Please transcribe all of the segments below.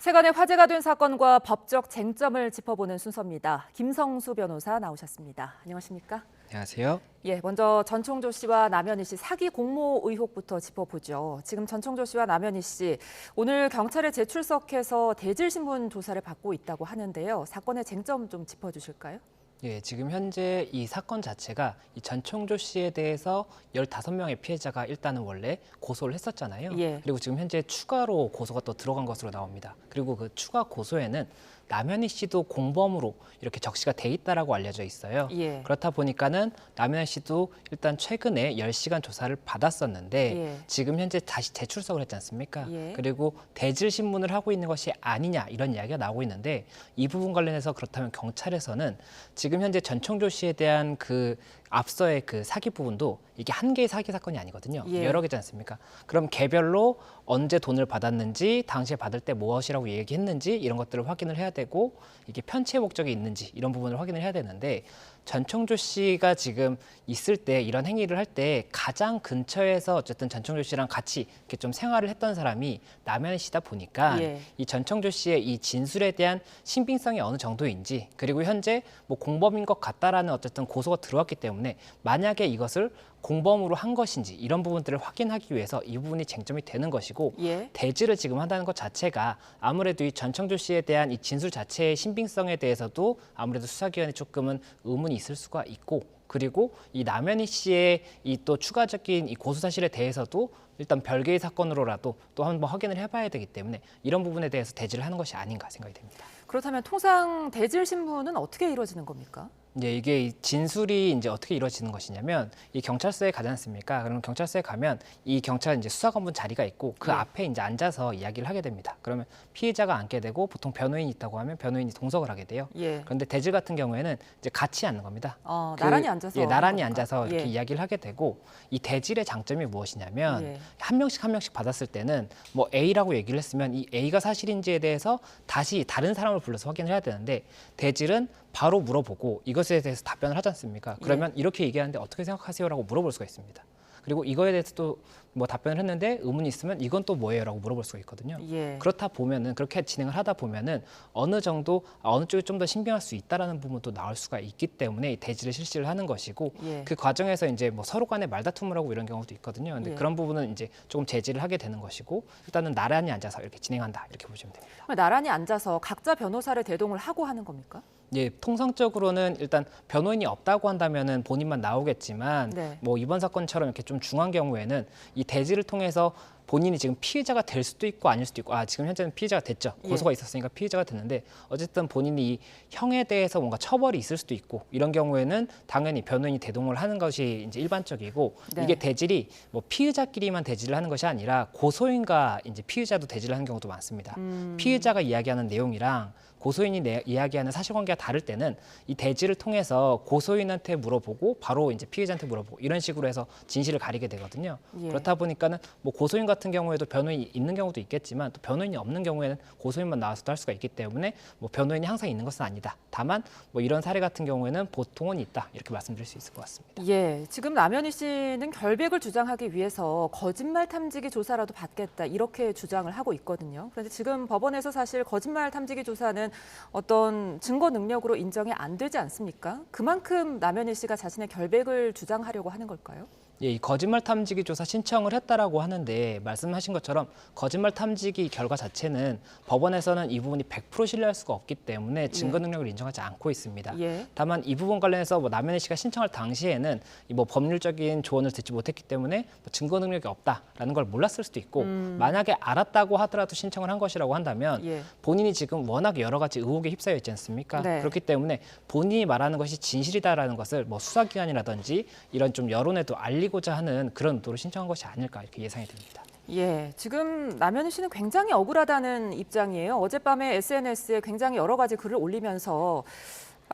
세간의 화제가 된 사건과 법적 쟁점을 짚어보는 순서입니다. 김성수 변호사 나오셨습니다. 안녕하십니까? 안녕하세요. 예, 먼저 전총조 씨와 남현희 씨 사기 공모 의혹부터 짚어보죠. 지금 전총조 씨와 남현희 씨 오늘 경찰에 재출석해서 대질신문 조사를 받고 있다고 하는데요. 사건의 쟁점 좀 짚어주실까요? 예, 지금 현재 이 사건 자체가 이 전총조 씨에 대해서 15명의 피해자가 일단은 원래 고소를 했었잖아요. 예. 그리고 지금 현재 추가로 고소가 또 들어간 것으로 나옵니다. 그리고 그 추가 고소에는 남현희 씨도 공범으로 이렇게 적시가 돼 있다라고 알려져 있어요. 예. 그렇다 보니까는 남현희 씨도 일단 최근에 10시간 조사를 받았었는데 예. 지금 현재 다시 재출석을 했지 않습니까? 예. 그리고 대질 신문을 하고 있는 것이 아니냐 이런 이야기가 나오고 있는데 이 부분 관련해서 그렇다면 경찰에서는 지금 현재 전총조 씨에 대한 그 앞서의 그 사기 부분도 이게 한 개의 사기 사건이 아니거든요. 예. 여러 개지 않습니까? 그럼 개별로 언제 돈을 받았는지, 당시에 받을 때 무엇이라고 얘기했는지 이런 것들을 확인을 해야 되고 이게 편취의 목적이 있는지 이런 부분을 확인을 해야 되는데 전총조 씨가 지금 있을 때 이런 행위를 할 때 가장 근처에서 어쨌든 전총조 씨랑 같이 이렇게 좀 생활을 했던 사람이 남현희 씨다 보니까 예. 이 전총조 씨의 이 진술에 대한 신빙성이 어느 정도인지 그리고 현재 뭐 공범인 것 같다라는 어쨌든 고소가 들어왔기 때문에 만약에 이것을 공범으로 한 것인지 이런 부분들을 확인하기 위해서 이 부분이 쟁점이 되는 것이고 예. 대지를 지금 한다는 것 자체가 아무래도 이 전청조 씨에 대한 이 진술 자체의 신빙성에 대해서도 아무래도 수사기관에 조금은 의문이 있을 수가 있고 그리고 이 남현희 씨의 이 또 추가적인 이 고소 사실에 대해서도 일단 별개의 사건으로라도 또 한번 확인을 해봐야 되기 때문에 이런 부분에 대해서 대지를 하는 것이 아닌가 생각이 됩니다. 그렇다면 통상 대질 신문은 어떻게 이루어지는 겁니까? 이게 이 진술이 이제 어떻게 이루어지는 것이냐면 이 경찰서에 가지 않습니까? 그러면 경찰서에 가면 이 경찰 이제 수사관분 자리가 있고 그 네. 앞에 이제 앉아서 이야기를 하게 됩니다. 그러면 피해자가 앉게 되고 보통 변호인이 있다고 하면 변호인이 동석을 하게 돼요. 예. 그런데 대질 같은 경우에는 이제 같이 앉는 겁니다. 나란히 앉아서 예, 나란히 하는 앉아서 겁니까? 이렇게 예. 이야기를 하게 되고 이 대질의 장점이 무엇이냐면 예. 한 명씩 받았을 때는 뭐 A라고 얘기를 했으면 이 A가 사실인지에 대해서 다시 다른 사람을 불러서 확인을 해야 되는데 대질은 바로 물어보고 이것에 대해서 답변을 하지 않습니까? 그러면 이렇게 얘기하는데 어떻게 생각하세요라고 물어볼 수가 있습니다. 그리고 이거에 대해서 또 뭐 답변을 했는데 의문이 있으면 이건 또 뭐예요라고 물어볼 수가 있거든요. 예. 그렇다 보면은 그렇게 진행을 하다 보면은 어느 정도 어느 쪽이 좀 더 신빙할 수 있다라는 부분도 나올 수가 있기 때문에 이 대지를 실시를 하는 것이고 예. 그 과정에서 이제 뭐 서로 간에 말다툼을 하고 이런 경우도 있거든요. 근데 예. 그런 부분은 이제 조금 제지를 하게 되는 것이고 일단은 나란히 앉아서 이렇게 진행한다 이렇게 보시면 됩니다. 나란히 앉아서 각자 변호사를 대동을 하고 하는 겁니까? 예, 통상적으로는 일단 변호인이 없다고 한다면은 본인만 나오겠지만 네. 뭐 이번 사건처럼 이렇게 좀 중한 경우에는 이 대지를 통해서 본인이 지금 피해자가 될 수도 있고 아닐 수도 있고 지금 현재는 피해자가 됐죠. 고소가 있었으니까 피해자가 됐는데 어쨌든 본인이 이 형에 대해서 뭔가 처벌이 있을 수도 있고 이런 경우에는 당연히 변호인이 대동을 하는 것이 이제 일반적이고 네. 이게 대질이 뭐 피해자끼리만 대질을 하는 것이 아니라 고소인과 이제 피해자도 대질을 하는 경우도 많습니다. 피해자가 이야기하는 내용이랑 고소인이 이야기하는 사실관계가 다를 때는 이 대지를 통해서 고소인한테 물어보고 바로 이제 피해자한테 물어보고 이런 식으로 해서 진실을 가리게 되거든요. 예. 그렇다 보니까는 뭐 고소인 같은 경우에도 변호인이 있는 경우도 있겠지만 또 변호인이 없는 경우에는 고소인만 나와서도 할 수가 있기 때문에 뭐 변호인이 항상 있는 것은 아니다. 다만 뭐 이런 사례 같은 경우에는 보통은 있다 이렇게 말씀드릴 수 있을 것 같습니다. 예, 지금 남현희 씨는 결백을 주장하기 위해서 거짓말 탐지기 조사라도 받겠다 이렇게 주장을 하고 있거든요. 그런데 지금 법원에서 사실 거짓말 탐지기 조사는 어떤 증거 능력으로 인정이 안 되지 않습니까? 그만큼 남현희 씨가 자신의 결백을 주장하려고 하는 걸까요? 예, 이 거짓말 탐지기 조사 신청을 했다라고 하는데 말씀하신 것처럼 거짓말 탐지기 결과 자체는 법원에서는 이 부분이 100% 신뢰할 수가 없기 때문에 증거 능력을 인정하지 않고 있습니다. 예. 다만 이 부분 관련해서 뭐 남현희 씨가 신청할 당시에는 이 뭐 법률적인 조언을 듣지 못했기 때문에 뭐 증거 능력이 없다라는 걸 몰랐을 수도 있고 만약에 알았다고 하더라도 신청을 한 것이라고 한다면 예. 본인이 지금 워낙 여러 가지 의혹에 휩싸여 있지 않습니까? 네. 그렇기 때문에 본인이 말하는 것이 진실이다라는 것을 뭐 수사기관이라든지 이런 좀 여론에도 알리고자 하는 그런 의도로 신청한 것이 아닐까 이렇게 예상이 됩니다. 예, 지금 남현희 씨는 굉장히 억울하다는 입장이에요. 어젯밤에 SNS에 굉장히 여러 가지 글을 올리면서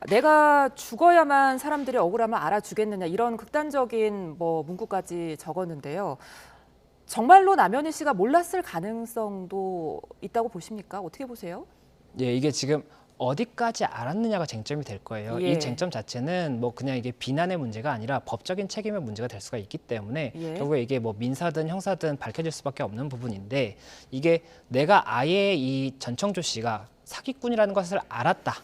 내가 죽어야만 사람들이 억울함을 알아주겠느냐 이런 극단적인 뭐 문구까지 적었는데요. 정말로 남현희 씨가 몰랐을 가능성도 있다고 보십니까? 어떻게 보세요? 예, 이게 지금 어디까지 알았느냐가 쟁점이 될 거예요. 예. 이 쟁점 자체는 뭐 그냥 이게 비난의 문제가 아니라 법적인 책임의 문제가 될 수가 있기 때문에 예. 결국에 이게 뭐 민사든 형사든 밝혀질 수밖에 없는 부분인데 이게 내가 아예 이 전청조 씨가 사기꾼이라는 것을 알았다.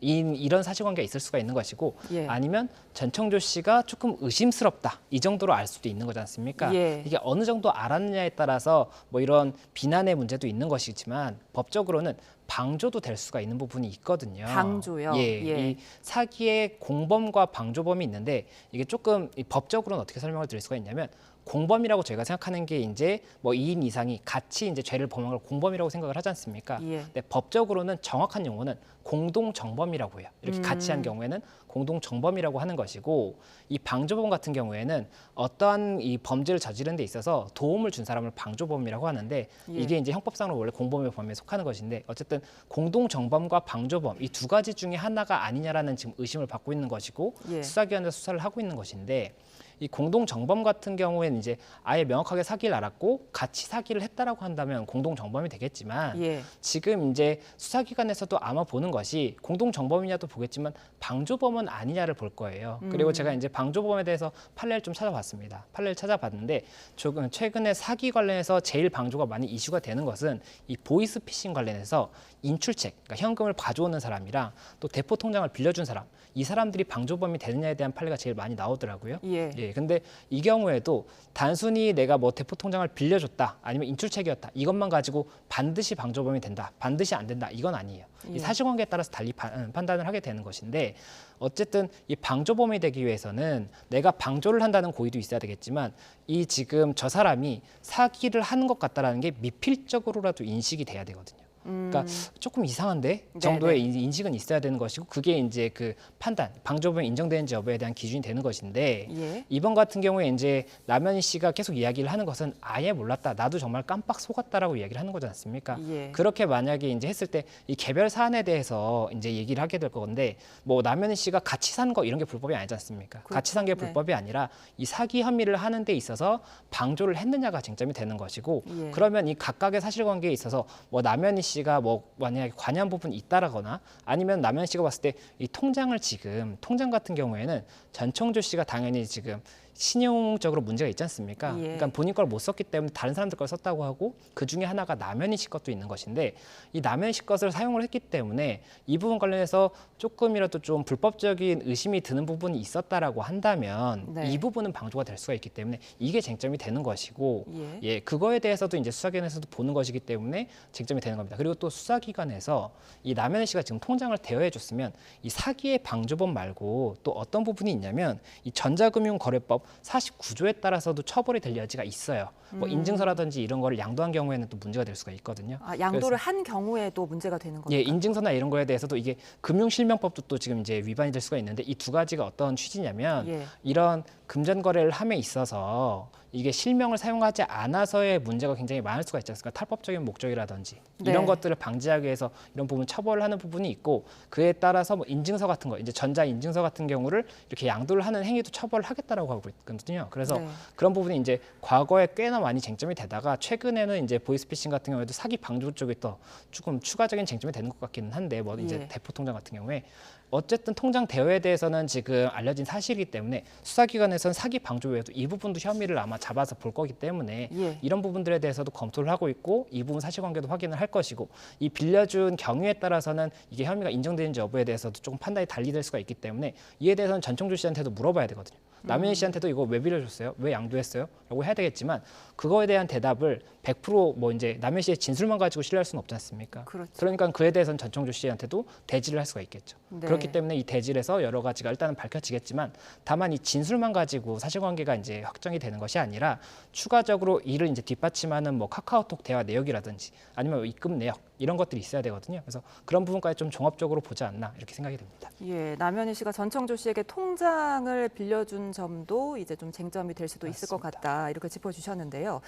이런 사실관계가 있을 수가 있는 것이고 예. 아니면 전청조 씨가 조금 의심스럽다 이 정도로 알 수도 있는 거지 않습니까? 예. 이게 어느 정도 알았느냐에 따라서 뭐 이런 비난의 문제도 있는 것이지만 법적으로는 방조도 될 수가 있는 부분이 있거든요. 방조요? 예, 예. 이 사기의 공범과 방조범이 있는데 이게 조금 이 법적으로는 어떻게 설명을 드릴 수가 있냐면 공범이라고 저희가 생각하는 게 이제 뭐 2인 이상이 같이 이제 죄를 범한 걸 공범이라고 생각을 하지 않습니까? 예. 근데 법적으로는 정확한 용어는 공동 정범이라고 해요. 이렇게 같이 한 경우에는 공동 정범이라고 하는 것이고 이 방조범 같은 경우에는 어떠한 이 범죄를 저지른 데 있어서 도움을 준 사람을 방조범이라고 하는데 예. 이게 이제 형법상으로 원래 공범의 범위에 속하는 것인데 어쨌든 공동 정범과 방조범 이 두 가지 중에 하나가 아니냐라는 지금 의심을 받고 있는 것이고 예. 수사기관에서 수사를 하고 있는 것인데 이 공동 정범 같은 경우에는 이제 아예 명확하게 사기를 알았고 같이 사기를 했다라고 한다면 공동 정범이 되겠지만 예. 지금 이제 수사기관에서도 아마 보는 것이 공동 정범이냐도 보겠지만 방조범은 아니냐를 볼 거예요. 그리고 제가 이제 방조범에 대해서 판례를 좀 찾아봤습니다. 판례를 찾아봤는데 조금 최근에 사기 관련해서 제일 방조가 많이 이슈가 되는 것은 이 보이스피싱 관련해서 인출책, 그러니까 현금을 가져오는 사람이랑 또 대포 통장을 빌려준 사람, 이 사람들이 방조범이 되느냐에 대한 판례가 제일 많이 나오더라고요. 예. 근데 이 경우에도 단순히 내가 뭐 대포 통장을 빌려줬다, 아니면 인출책이었다, 이것만 가지고 반드시 방조범이 된다, 반드시 안 된다, 이건 아니에요. 예. 이 사실관계에 따라서 달리 판단을 하게 되는 것인데 어쨌든 이 방조범이 되기 위해서는 내가 방조를 한다는 고의도 있어야 되겠지만 이 지금 저 사람이 사기를 하는 것 같다라는 게 미필적으로라도 인식이 돼야 되거든요. 그러니까 조금 이상한데 정도의 인식은 있어야 되는 것이고 그게 이제 그 판단, 방조범이 인정되는지 여부에 대한 기준이 되는 것인데 예. 이번 같은 경우에 이제 남현희 씨가 계속 이야기를 하는 것은 아예 몰랐다, 나도 정말 깜빡 속았다라고 이야기를 하는 거지 않습니까? 예. 그렇게 만약에 이제 했을 때 이 개별 사안에 대해서 이제 얘기를 하게 될 건데 뭐 남현희 씨가 같이 산 거 이런 게 불법이 아니지 않습니까? 그렇죠. 같이 산 게 네. 불법이 아니라 이 사기 혐의를 하는 데 있어서 방조를 했느냐가 쟁점이 되는 것이고 예. 그러면 이 각각의 사실관계에 있어서 뭐 남현희 씨가 뭐 만약에 관여한 부분이 있다라거나 아니면 남현희 씨가 봤을 때 이 통장을 지금 통장 같은 경우에는 전청조 씨가 당연히 지금 신용적으로 문제가 있지 않습니까? 예. 그러니까 본인 걸 못 썼기 때문에 다른 사람들 걸 썼다고 하고 그 중에 하나가 남현희 씨 것도 있는 것인데 이 남현희 씨 것을 사용을 했기 때문에 이 부분 관련해서 조금이라도 좀 불법적인 의심이 드는 부분이 있었다라고 한다면 네. 이 부분은 방조가 될 수가 있기 때문에 이게 쟁점이 되는 것이고 예. 그거에 대해서도 이제 수사기관에서도 보는 것이기 때문에 쟁점이 되는 겁니다. 그리고 또 수사기관에서 이 남현희 씨가 지금 통장을 대여해 줬으면 이 사기의 방조범 말고 또 어떤 부분이 있냐면 이 전자금융거래법 49조에 따라서도 처벌이 될 여지가 있어요. 뭐 인증서라든지 이런 거를 양도한 경우에는 또 문제가 될 수가 있거든요. 아, 양도를 한 경우에도 문제가 되는 겁니까? 예, 인증서나 이런 거에 대해서도 이게 금융실명법도 또 지금 이제 위반이 될 수가 있는데 이 두 가지가 어떤 취지냐면 예. 이런 금전 거래를 함에 있어서 이게 실명을 사용하지 않아서의 문제가 굉장히 많을 수가 있지 않습니까? 탈법적인 목적이라든지 이런 네. 것들을 방지하기 위해서 이런 부분 처벌을 하는 부분이 있고 그에 따라서 뭐 인증서 같은 거 이제 전자 인증서 같은 경우를 이렇게 양도를 하는 행위도 처벌을 하겠다라고 하고 있거든요. 그래서 네. 그런 부분이 이제 과거에 꽤나 많이 쟁점이 되다가 최근에는 이제 보이스피싱 같은 경우에도 사기 방조 쪽이 또 조금 추가적인 쟁점이 되는 것 같기는 한데 뭐 이제 예. 대포 통장 같은 경우에 어쨌든 통장 대여에 대해서는 지금 알려진 사실이기 때문에 수사기관에서는 사기 방조 외에도 이 부분도 혐의를 아마 잡아서 볼 거기 때문에 예. 이런 부분들에 대해서도 검토를 하고 있고 이 부분 사실관계도 확인을 할 것이고 이 빌려준 경위에 따라서는 이게 혐의가 인정되는지 여부에 대해서도 조금 판단이 달리될 수가 있기 때문에 이에 대해서는 전청조 씨한테도 물어봐야 되거든요. 남현희 씨한테도 이거 왜 빌려줬어요? 왜 양도했어요? 라고 해야 되겠지만 그거에 대한 대답을 100%뭐 이제 남현희 씨의 진술만 가지고 신뢰할 수는 없지 않습니까? 그렇죠. 그러니까 그에 대해서는 전청조 씨한테도 대질을 할 수가 있겠죠. 네. 그렇기 때문에 이 대질에서 여러 가지가 일단은 밝혀지겠지만 다만 이 진술만 가지고 사실관계가 이제 확정이 되는 것이 아니라 추가적으로 이를 이제 뒷받침하는 뭐 카카오톡 대화 내역이라든지 아니면 입금 내역 이런 것들이 있어야 되거든요. 그래서 그런 부분까지 좀 종합적으로 보지 않나 이렇게 생각이 됩니다. 예, 남현희 씨가 전청조 씨에게 통장을 빌려준 점도 이제 좀 쟁점이 될 수도 있을 것 같다 이렇게 짚어주셨는데요.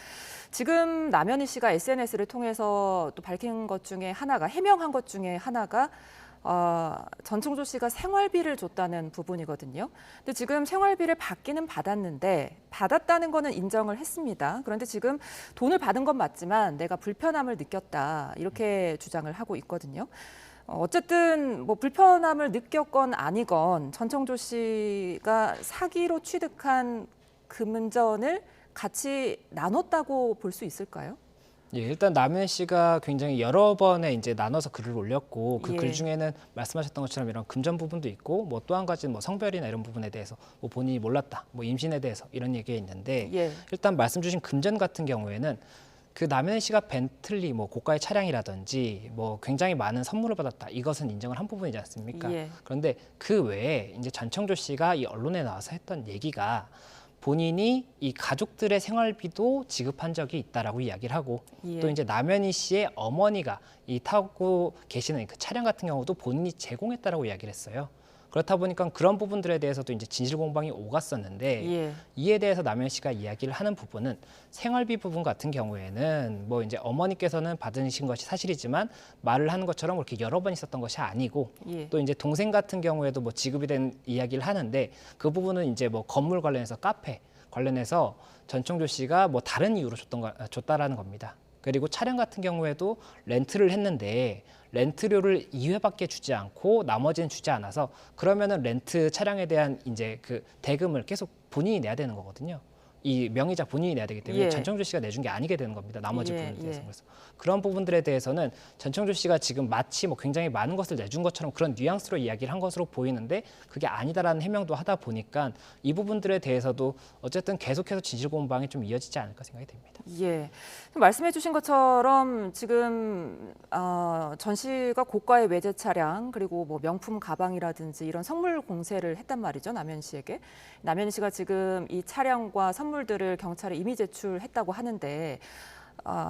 지금 남현희 씨가 SNS를 통해서 또 밝힌 것 중에 하나가 해명한 것 중에 하나가 전총조 씨가 생활비를 줬다는 부분이거든요. 근데 지금 생활비를 받기는 받았는데 받았다는 거는 인정을 했습니다. 그런데 지금 돈을 받은 건 맞지만 내가 불편함을 느꼈다 이렇게 주장을 하고 있거든요. 어쨌든 뭐 불편함을 느꼈건 아니건 전총조 씨가 사기로 취득한 금전을 같이 나눴다고 볼 수 있을까요? 예, 일단 남현 씨가 굉장히 여러 번에 이제 나눠서 글을 올렸고 그 글 예. 중에는 말씀하셨던 것처럼 이런 금전 부분도 있고 뭐 또 한 가지는 뭐 성별이나 이런 부분에 대해서 뭐 본인이 몰랐다, 뭐 임신에 대해서 이런 얘기가 있는데 예. 일단 말씀 주신 금전 같은 경우에는 그 남현 씨가 벤틀리 뭐 고가의 차량이라든지 뭐 굉장히 많은 선물을 받았다 이것은 인정을 한 부분이지 않습니까? 예. 그런데 그 외에 이제 전청조 씨가 이 언론에 나와서 했던 얘기가 본인이 이 가족들의 생활비도 지급한 적이 있다라고 이야기를 하고 예. 또 이제 남현희 씨의 어머니가 이 타고 계시는 그 차량 같은 경우도 본인이 제공했다라고 이야기를 했어요. 그렇다 보니까 그런 부분들에 대해서도 이제 진실 공방이 오갔었는데 예. 이에 대해서 남현 씨가 이야기를 하는 부분은 생활비 부분 같은 경우에는 뭐 이제 어머니께서는 받으신 것이 사실이지만 말을 하는 것처럼 그렇게 여러 번 있었던 것이 아니고 예. 또 이제 동생 같은 경우에도 뭐 지급이 된 이야기를 하는데 그 부분은 이제 뭐 건물 관련해서 카페 관련해서 전청조 씨가 뭐 다른 이유로 줬다라는 겁니다. 그리고 차량 같은 경우에도 렌트를 했는데 렌트료를 2회밖에 주지 않고 나머지는 주지 않아서 그러면은 렌트 차량에 대한 이제 그 대금을 계속 본인이 내야 되는 거거든요. 이 명의자 본인이 내야 되기 때문에 예. 전청조 씨가 내준 게 아니게 되는 겁니다. 나머지 예, 부분에 대해서. 예. 그래서 그런 부분들에 대해서는 전청조 씨가 지금 마치 뭐 굉장히 많은 것을 내준 것처럼 그런 뉘앙스로 이야기를 한 것으로 보이는데 그게 아니다라는 해명도 하다 보니까 이 부분들에 대해서도 어쨌든 계속해서 진실 공방이 좀 이어지지 않을까 생각이 됩니다. 예. 말씀해 주신 것처럼 지금 전 씨가 고가의 외제 차량 그리고 뭐 명품 가방이라든지 이런 선물 공세를 했단 말이죠. 남현 씨에게. 남현 씨가 지금 이 차량과 선물들을 경찰에 이미 제출했다고 하는데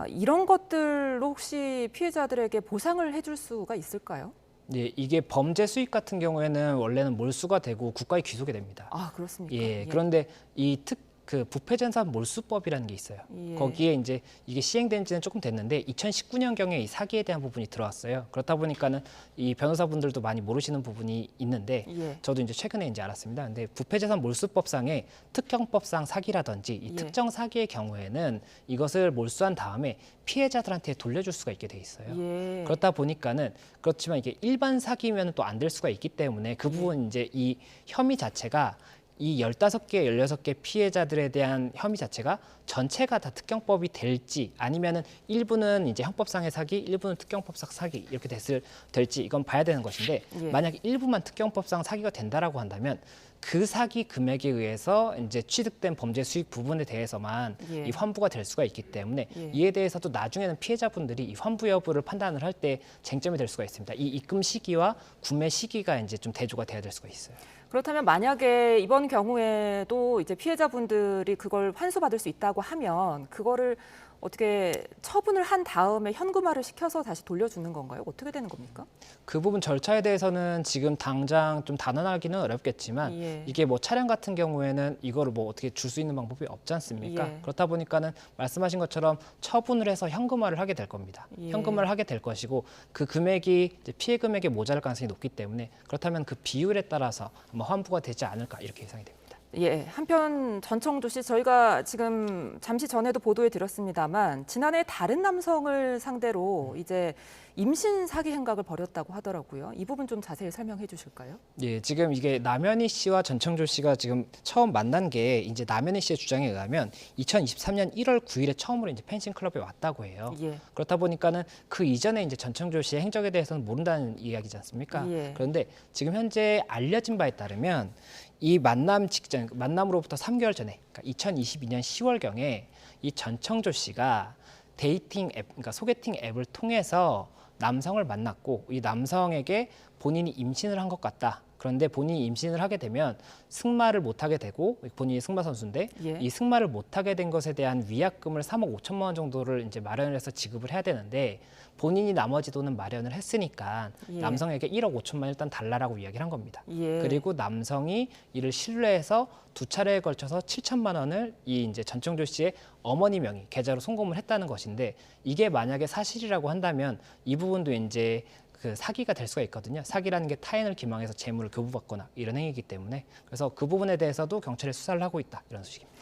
이런 것들로 혹시 피해자들에게 보상을 해줄 수가 있을까요? 예, 이게 범죄 수익 같은 경우에는 원래는 몰수가 되고 국가에 귀속이 됩니다. 아, 그렇습니까? 예, 그런데 이 그 부패전산 몰수법이라는 게 있어요. 예. 거기에 이제 이게 시행된 지는 조금 됐는데 2019년경에 이 사기에 대한 부분이 들어왔어요. 그렇다 보니까는 이 변호사분들도 많이 모르시는 부분이 있는데 예. 저도 이제 최근에 이제 알았습니다. 근데 부패재산 몰수법상의 특경법상 사기라든지 이 예. 특정 사기의 경우에는 이것을 몰수한 다음에 피해자들한테 돌려줄 수가 있게 돼 있어요. 예. 그렇다 보니까는 그렇지만 이게 일반 사기면 또 안 될 수가 있기 때문에 그 부분 이제 이 혐의 자체가 이 15개, 16개 피해자들에 대한 혐의 자체가 전체가 다 특경법이 될지 아니면은 일부는 이제 형법상의 사기, 일부는 특경법상 사기 이렇게 될지 이건 봐야 되는 것인데 예. 만약 일부만 특경법상 사기가 된다라고 한다면 그 사기 금액에 의해서 이제 취득된 범죄 수익 부분에 대해서만 예. 이 환부가 될 수가 있기 때문에 예. 이에 대해서도 나중에는 피해자분들이 이 환부 여부를 판단을 할 때 쟁점이 될 수가 있습니다. 이 입금 시기와 구매 시기가 이제 좀 대조가 돼야 될 수가 있어요. 그렇다면 만약에 이번 경우에도 이제 피해자분들이 그걸 환수받을 수 있다고 하면 그거를 어떻게 처분을 한 다음에 현금화를 시켜서 다시 돌려주는 건가요? 어떻게 되는 겁니까? 그 부분 절차에 대해서는 지금 당장 좀 단언하기는 어렵겠지만 예. 이게 뭐 차량 같은 경우에는 이거를 뭐 어떻게 줄 수 있는 방법이 없지 않습니까? 예. 그렇다 보니까는 말씀하신 것처럼 처분을 해서 현금화를 하게 될 겁니다. 예. 현금화를 하게 될 것이고 그 금액이 이제 피해 금액에 모자랄 가능성이 높기 때문에 그렇다면 그 비율에 따라서 아마 환부가 되지 않을까 이렇게 예상이 됩니다. 예, 한편 전청조 씨 저희가 지금 잠시 전에도 보도해 드렸습니다만 지난해 다른 남성을 상대로 이제 임신 사기 행각을 벌였다고 하더라고요. 이 부분 좀 자세히 설명해 주실까요? 예, 지금 이게 남현희 씨와 전청조 씨가 지금 처음 만난 게 이제 남현희 씨의 주장에 의하면 2023년 1월 9일에 처음으로 이제 펜싱 클럽에 왔다고 해요. 예. 그렇다 보니까는 그 이전에 이제 전청조 씨의 행적에 대해서는 모른다는 이야기지 않습니까? 예. 그런데 지금 현재 알려진 바에 따르면 이 만남 직전, 만남으로부터 3개월 전에, 그러니까 2022년 10월경에 이 전청조 씨가 데이팅 앱, 그러니까 소개팅 앱을 통해서 남성을 만났고 이 남성에게 본인이 임신을 한 것 같다. 그런데 본인이 임신을 하게 되면 승마를 못하게 되고 본인이 승마 선수인데 예. 이 승마를 못하게 된 것에 대한 위약금을 3억 5천만 원 정도를 이제 마련을 해서 지급을 해야 되는데 본인이 나머지 돈은 마련을 했으니까 예. 남성에게 1억 5천만 일단 달라라고 이야기를 한 겁니다. 예. 그리고 남성이 이를 신뢰해서 두 차례에 걸쳐서 7천만 원을 이 이제 전청조 씨의 어머니 명의 계좌로 송금을 했다는 것인데 이게 만약에 사실이라고 한다면 이 부분도 이제 그 사기가 될 수가 있거든요. 사기라는 게 타인을 기망해서 재물을 교부받거나 이런 행위이기 때문에 그래서 그 부분에 대해서도 경찰이 수사를 하고 있다 이런 소식입니다.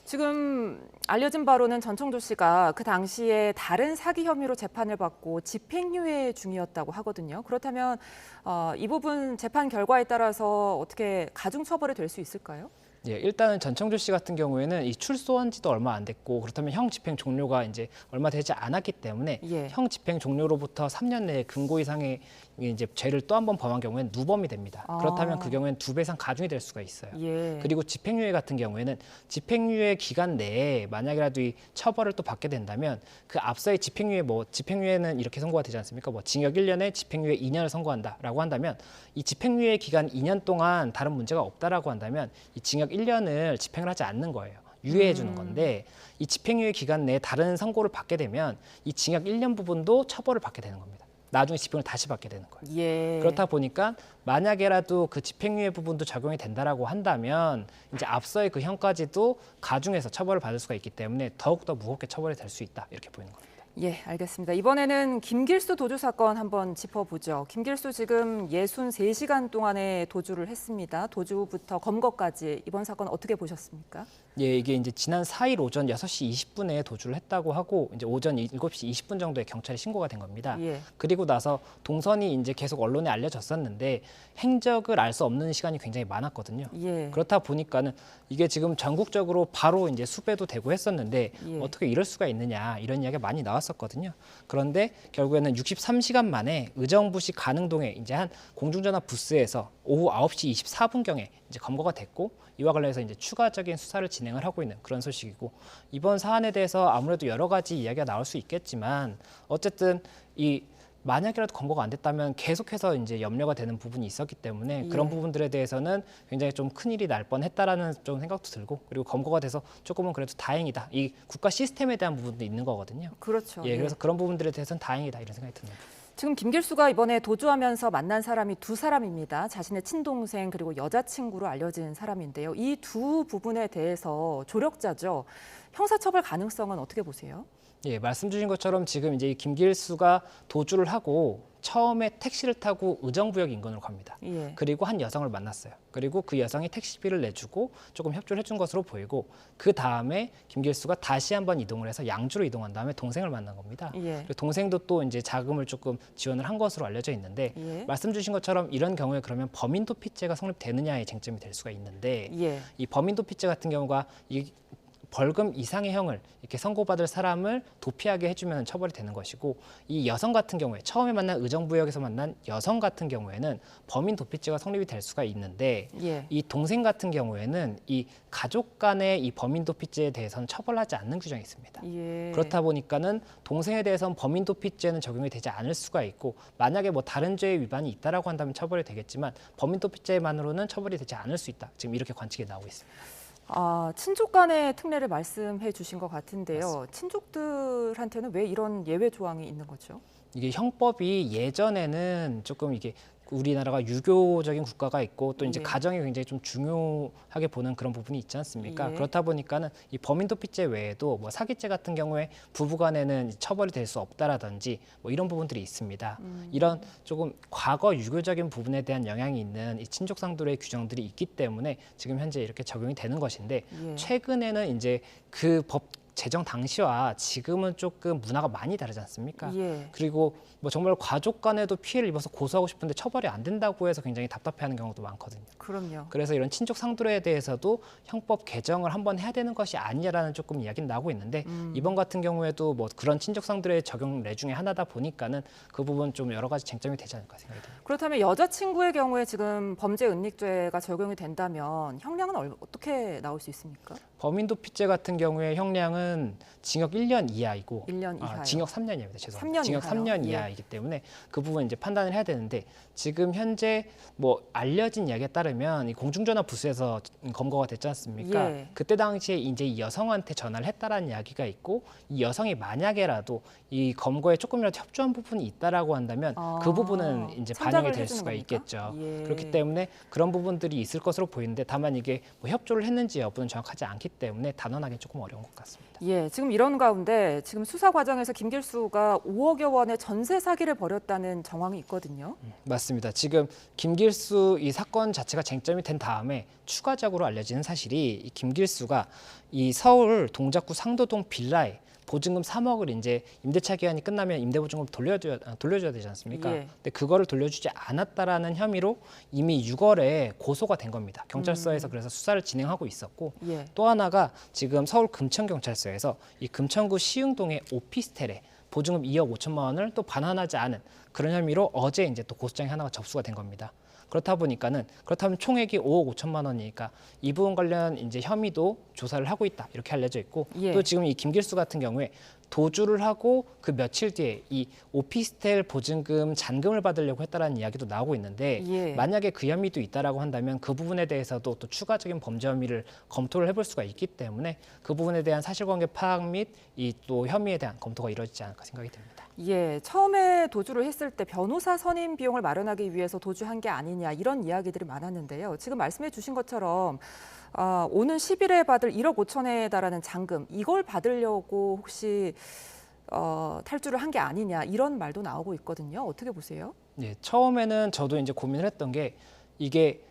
지금 알려진 바로는 전청조 씨가 그 당시에 다른 사기 혐의로 재판을 받고 집행유예 중이었다고 하거든요. 그렇다면 이 부분 재판 결과에 따라서 어떻게 가중처벌이 될 수 있을까요? 예, 일단은 전청조 씨 같은 경우에는 이 출소한 지도 얼마 안 됐고 그렇다면 형 집행 종료가 이제 얼마 되지 않았기 때문에 예. 형 집행 종료로부터 3년 내에 금고 이상의 이제 죄를 또 한 번 범한 경우에는 누범이 됩니다. 그렇다면 그 경우에는 2배 이상 가중이 될 수가 있어요. 예. 그리고 집행유예 같은 경우에는 집행유예 기간 내에 만약이라도 이 처벌을 또 받게 된다면 그 앞서의 집행유예는 이렇게 선고가 되지 않습니까? 뭐 징역 1년에 집행유예 2년을 선고한다라고 한다면 이 집행유예 기간 2년 동안 다른 문제가 없다라고 한다면 이 징역 1년을 집행을 하지 않는 거예요. 유예해 주는 건데 이 집행유예 기간 내에 다른 선고를 받게 되면 이 징역 1년 부분도 처벌을 받게 되는 겁니다. 나중에 집행을 다시 받게 되는 거예요. 예. 그렇다 보니까 만약에라도 그 집행유예 부분도 적용이 된다라고 한다면 이제 앞서의 그 형까지도 가중해서 처벌을 받을 수가 있기 때문에 더욱더 무겁게 처벌이 될 수 있다 이렇게 보이는 겁니다. 예, 알겠습니다. 이번에는 김길수 도주 사건 한번 짚어보죠. 김길수 지금 63시간 동안의 도주를 했습니다. 도주부터 검거까지 이번 사건 어떻게 보셨습니까? 예, 이게 이제 지난 4일 오전 6시 20분에 도주를 했다고 하고 이제 오전 7시 20분 정도에 경찰에 신고가 된 겁니다. 예. 그리고 나서 동선이 이제 계속 언론에 알려졌었는데 행적을 알 수 없는 시간이 굉장히 많았거든요. 예. 그렇다 보니까는 이게 지금 전국적으로 바로 이제 수배도 되고 했었는데 예. 어떻게 이럴 수가 있느냐 이런 이야기가 많이 나왔었거든요. 그런데 결국에는 63시간 만에 의정부시 가능동에 이제 한 공중전화 부스에서 오후 9시 24분경에 이제 검거가 됐고 이와 관련해서 이제 추가적인 수사를 진행을 하고 있는 그런 소식이고 이번 사안에 대해서 아무래도 여러 가지 이야기가 나올 수 있겠지만 어쨌든 이 만약이라도 검거가 안 됐다면 계속해서 이제 염려가 되는 부분이 있었기 때문에 그런 예. 부분들에 대해서는 굉장히 좀 큰일이 날 뻔했다라는 좀 생각도 들고 그리고 검거가 돼서 조금은 그래도 다행이다. 이 국가 시스템에 대한 부분도 있는 거거든요. 그렇죠. 예, 그래서 그런 부분들에 대해서는 다행이다 이런 생각이 듭니다. 지금 김길수가 이번에 도주하면서 만난 사람이 두 사람입니다. 자신의 친동생 그리고 여자친구로 알려진 사람인데요. 이 두 부분에 대해서 조력자죠. 형사처벌 가능성은 어떻게 보세요? 예, 말씀 주신 것처럼 지금 이제 이 김길수가 도주를 하고 처음에 택시를 타고 의정부역 인근으로 갑니다. 예. 그리고 한 여성을 만났어요. 그리고 그 여성이 택시비를 내주고 조금 협조를 해준 것으로 보이고 그 다음에 김길수가 다시 한번 이동을 해서 양주로 이동한 다음에 동생을 만난 겁니다. 예. 그리고 동생도 또 이제 자금을 조금 지원을 한 것으로 알려져 있는데 예. 말씀 주신 것처럼 이런 경우에 그러면 범인 도피죄가 성립되느냐의 쟁점이 될 수가 있는데 예. 이 범인 도피죄 같은 경우가 이 벌금 이상의 형을 이렇게 선고받을 사람을 도피하게 해주면 처벌이 되는 것이고 이 여성 같은 경우에 처음에 만난 의정부역에서 만난 여성 같은 경우에는 범인 도피죄가 성립이 될 수가 있는데 예. 이 동생 같은 경우에는 이 가족 간의 이 범인 도피죄에 대해서는 처벌하지 않는 규정이 있습니다. 예. 그렇다 보니까는 동생에 대해서는 범인 도피죄는 적용이 되지 않을 수가 있고 만약에 뭐 다른 죄의 위반이 있다라고 한다면 처벌이 되겠지만 범인 도피죄만으로는 처벌이 되지 않을 수 있다. 지금 이렇게 관측이 나오고 있습니다. 친족 간의 특례를 말씀해 주신 것 같은데요. 맞습니다. 친족들한테는 왜 이런 예외 조항이 있는 거죠? 이게 형법이 예전에는 조금 이게 우리나라가 유교적인 국가가 있고 또 이제 예. 가정이 굉장히 좀 중요하게 보는 그런 부분이 있지 않습니까? 예. 그렇다 보니까는 이 범인 도피죄 외에도 뭐 사기죄 같은 경우에 부부간에는 처벌이 될 수 없다라든지 뭐 이런 부분들이 있습니다. 이런 조금 과거 유교적인 부분에 대한 영향이 있는 이 친족상도의 규정들이 있기 때문에 지금 현재 이렇게 적용이 되는 것인데 예. 최근에는 이제 그 법 제정 당시와 지금은 조금 문화가 많이 다르지 않습니까? 예. 그리고 뭐 정말 가족 간에도 피해를 입어서 고소하고 싶은데 처벌이 안 된다고 해서 굉장히 답답해하는 경우도 많거든요. 그럼요. 그래서 이런 친족 상도에 대해서도 형법 개정을 한번 해야 되는 것이 아니냐라는 조금 이야기는 나오고 있는데 이번 같은 경우에도 뭐 그런 친족 상도의 적용례 중에 하나다 보니까는 그 부분 좀 여러 가지 쟁점이 되지 않을까 생각이 듭니다. 그렇다면 여자친구의 경우에 지금 범죄 은닉죄가 적용이 된다면 형량은 어떻게 나올 수 있습니까? 범인 도피죄 같은 경우에 형량은 징역 1년 이하이고 1년 이하요. 징역 3년 이하입니다. 죄송합니다. 3년 징역 이하요? 3년 예. 이하이기 때문에 그 부분 이제 판단을 해야 되는데 지금 현재 뭐 알려진 이야기에 따르면 이 공중전화 부스에서 검거가 됐지 않습니까? 예. 그때 당시에 이제 이 여성한테 전화를 했다라는 이야기가 있고 이 여성이 만약에라도 이 검거에 조금이라도 협조한 부분이 있다라고 한다면 그 부분은 이제 반영이 참작을 될 해주는 수가 겁니까? 있겠죠. 예. 그렇기 때문에 그런 부분들이 있을 것으로 보이는데 다만 이게 뭐 협조를 했는지 여부는 정확하지 않기 때문에 단언하기 조금 어려운 것 같습니다. 예, 지금 이런 가운데 지금 수사 과정에서 김길수가 5억여 원의 전세 사기를 벌였다는 정황이 있거든요. 맞습니다. 지금 김길수 이 사건 자체가 쟁점이 된 다음에 추가적으로 알려지는 사실이 이 김길수가 이 서울 동작구 상도동 빌라에 보증금 3억을 이제 임대차 기한이 끝나면 임대보증금 돌려줘야 되지 않습니까? 예. 근데 그거를 돌려주지 않았다라는 혐의로 이미 6월에 고소가 된 겁니다. 경찰서에서 그래서 수사를 진행하고 있었고 예. 또 하나가 지금 서울 금천경찰서에서 이 금천구 시흥동의 오피스텔에 보증금 2억 5천만 원을 또 반환하지 않은 그런 혐의로 어제 이제 또 고소장이 하나가 접수가 된 겁니다. 그렇다면 총액이 5억 5천만 원이니까 이 부분 관련 이제 혐의도 조사를 하고 있다 이렇게 알려져 있고 예. 또 지금 이 김길수 같은 경우에 도주를 하고 그 며칠 뒤에 이 오피스텔 보증금 잔금을 받으려고 했다라는 이야기도 나오고 있는데 예. 만약에 그 혐의도 있다라고 한다면 그 부분에 대해서도 또 추가적인 범죄 혐의를 검토를 해볼 수가 있기 때문에 그 부분에 대한 사실관계 파악 및 이 또 혐의에 대한 검토가 이루어지지 않을까 생각이 듭니다. 예, 처음에 도주를 했을 때 변호사 선임 비용을 마련하기 위해서 도주한 게 아니냐 이런 이야기들이 많았는데요. 지금 말씀해 주신 것처럼 오는 10일에 받을 1억 5천에 달하는 잔금 이걸 받으려고 혹시 탈주를 한 게 아니냐 이런 말도 나오고 있거든요. 어떻게 보세요? 네, 처음에는 저도 이제 고민을 했던 게 이게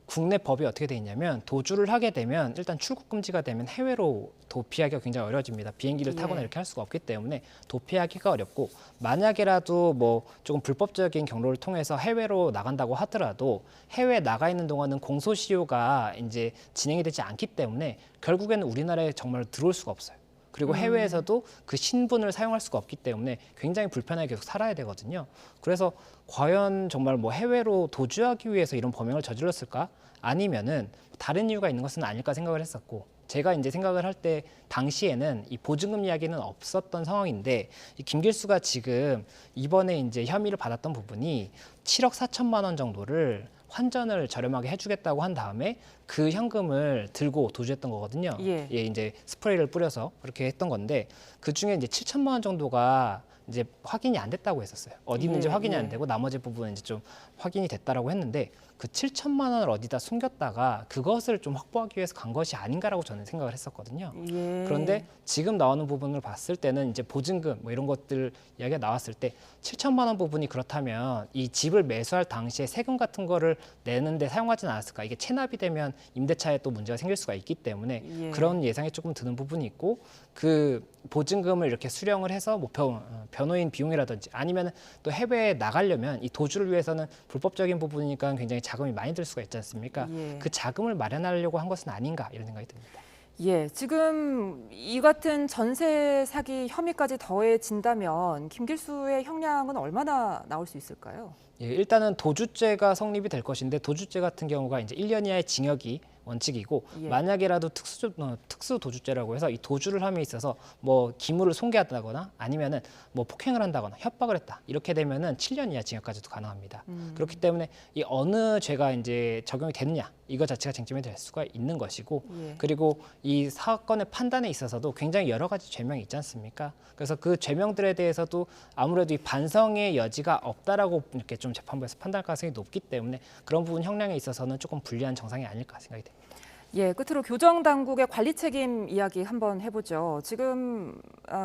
국내 법이 어떻게 돼 있냐면 도주를 하게 되면 일단 출국 금지가 되면 해외로 도피하기가 굉장히 어려워집니다. 비행기를 타거나 예. 이렇게 할 수가 없기 때문에 도피하기가 어렵고 만약에라도 뭐 조금 불법적인 경로를 통해서 해외로 나간다고 하더라도 해외에 나가 있는 동안은 공소시효가 이제 진행이 되지 않기 때문에 결국에는 우리나라에 정말 들어올 수가 없어요. 그리고 해외에서도 그 신분을 사용할 수가 없기 때문에 굉장히 불편하게 계속 살아야 되거든요. 그래서 과연 정말 뭐 해외로 도주하기 위해서 이런 범행을 저질렀을까? 아니면은 다른 이유가 있는 것은 아닐까 생각을 했었고 제가 이제 생각을 할 때 당시에는 이 보증금 이야기는 없었던 상황인데 이 김길수가 지금 이번에 이제 혐의를 받았던 부분이 7억 4천만 원 정도를 환전을 저렴하게 해주겠다고 한 다음에 그 현금을 들고 도주했던 거거든요. 예. 이제 스프레이를 뿌려서 그렇게 했던 건데 그 중에 이제 7천만 원 정도가 이제 확인이 안 됐다고 했었어요. 어디 있는지 예, 확인이 예. 안 되고 나머지 부분은 이제 좀 확인이 됐다라고 했는데 그 7천만 원을 어디다 숨겼다가 그것을 좀 확보하기 위해서 간 것이 아닌가라고 저는 생각을 했었거든요. 예. 그런데 지금 나오는 부분을 봤을 때는 이제 보증금 뭐 이런 것들 이야기가 나왔을 때 7천만 원 부분이 그렇다면 이 집을 매수할 당시에 세금 같은 거를 내는데 사용하지는 않았을까? 이게 체납이 되면 임대차에 또 문제가 생길 수가 있기 때문에 예. 그런 예상이 조금 드는 부분이 있고 그 보증금을 이렇게 수령을 해서 뭐 변호인 비용이라든지 아니면 또 해외에 나가려면 이 도주를 위해서는 불법적인 부분이니까 굉장히 자금이 많이 들 수가 있지 않습니까? 예. 그 자금을 마련하려고 한 것은 아닌가 이런 생각이 듭니다. 예, 지금 이 같은 전세 사기 혐의까지 더해진다면 김길수의 형량은 얼마나 나올 수 있을까요? 예, 일단은 도주죄가 성립이 될 것인데 도주죄 같은 경우가 이제 1년 이하의 징역이 원칙이고 예. 만약에라도 특수 도주죄라고 해서 이 도주를 함에 있어서 뭐 기물을 손괴한다거나 아니면은 뭐 폭행을 한다거나 협박을 했다 이렇게 되면은 7년 이하 징역까지도 가능합니다. 그렇기 때문에 이 어느 죄가 이제 적용이 되느냐 이거 자체가 쟁점이 될 수가 있는 것이고 예. 그리고 이 사건의 판단에 있어서도 굉장히 여러 가지 죄명이 있지 않습니까? 그래서 그 죄명들에 대해서도 아무래도 이 반성의 여지가 없다라고 이렇게 좀 재판부에서 판단할 가능성이 높기 때문에 그런 부분 형량에 있어서는 조금 불리한 정상이 아닐까 생각이 됩니다. 예, 끝으로 교정 당국의 관리 책임 이야기 한번 해보죠. 지금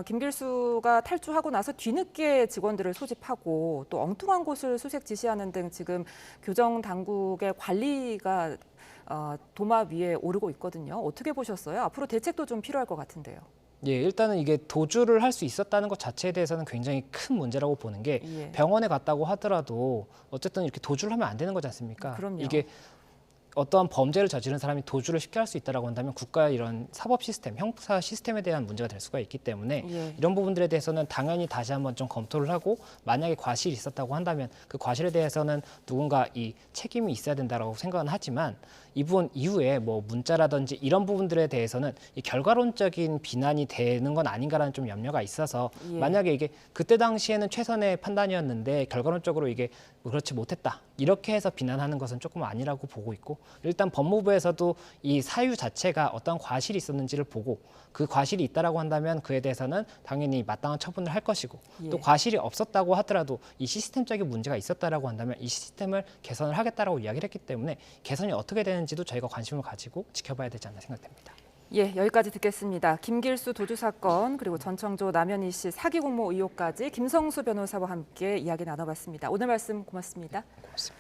김길수가 탈주하고 나서 뒤늦게 직원들을 소집하고 또 엉뚱한 곳을 수색 지시하는 등 지금 교정 당국의 관리가 도마 위에 오르고 있거든요. 어떻게 보셨어요? 앞으로 대책도 좀 필요할 것 같은데요. 예, 일단은 이게 도주를 할 수 있었다는 것 자체에 대해서는 굉장히 큰 문제라고 보는 게 예. 병원에 갔다고 하더라도 어쨌든 이렇게 도주를 하면 안 되는 거지 않습니까? 그럼요. 이게 어떠한 범죄를 저지른 사람이 도주를 쉽게 할 수 있다라고 한다면 국가의 이런 사법 시스템, 형사 시스템에 대한 문제가 될 수가 있기 때문에 예. 이런 부분들에 대해서는 당연히 다시 한번 좀 검토를 하고 만약에 과실이 있었다고 한다면 그 과실에 대해서는 누군가 이 책임이 있어야 된다라고 생각은 하지만 이 부분 이후에 뭐 문자라든지 이런 부분들에 대해서는 이 결과론적인 비난이 되는 건 아닌가라는 좀 염려가 있어서 예. 만약에 이게 그때 당시에는 최선의 판단이었는데 결과론적으로 이게 뭐 그렇지 못했다 이렇게 해서 비난하는 것은 조금 아니라고 보고 있고 일단 법무부에서도 이 사유 자체가 어떤 과실이 있었는지를 보고 그 과실이 있다라고 한다면 그에 대해서는 당연히 마땅한 처분을 할 것이고 예. 또 과실이 없었다고 하더라도 이 시스템적인 문제가 있었다라고 한다면 이 시스템을 개선을 하겠다라고 이야기를 했기 때문에 개선이 어떻게 되는지도 저희가 관심을 가지고 지켜봐야 되지 않나 생각됩니다. 예, 여기까지 듣겠습니다. 김길수 도주 사건 그리고 전청조 남현희 씨 사기 공모 의혹까지 김성수 변호사와 함께 이야기 나눠봤습니다. 오늘 말씀 고맙습니다. 고맙습니다.